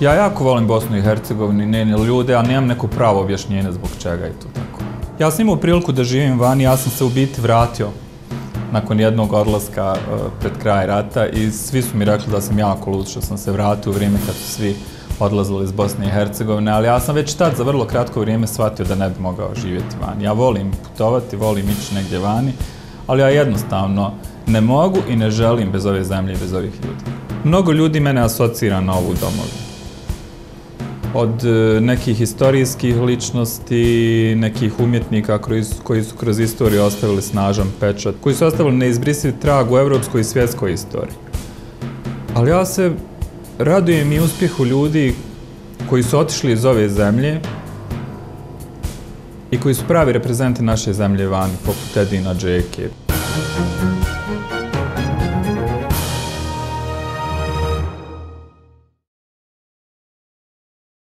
Ja jako volim Bosnu i Hercegovinu i njene ljude, a nemam neko pravo objašnjenje zbog čega je to tako. Ja sam imao priliku da živim vani, ja sam se u biti vratio nakon jednog odlaska pred kraj rata i svi su mi rekli da sam jako lud što sam se vratio u vrijeme kad su svi odlazili iz Bosne i Hercegovine, ali ja sam već tad za vrlo kratko vrijeme shvatio da ne bi mogao živjeti vani. Ja volim putovati, volim ići negdje vani, ali ja jednostavno ne mogu i ne želim bez ove zemlje i bez ovih ljudi. Mnogo ljudi mene asocira na ovu domovinu. Od nekih historijskih ličnosti, nekih umjetnika koji su kroz istoriju ostavili snažan pečat, koji su ostavili neizbrisiv trag u evropskoj i svjetskoj istoriji. Ali ja se radujem i uspjehu ljudi koji su otišli iz ove zemlje i koji su pravi reprezenti naše zemlje vani, poput Edina Džeke.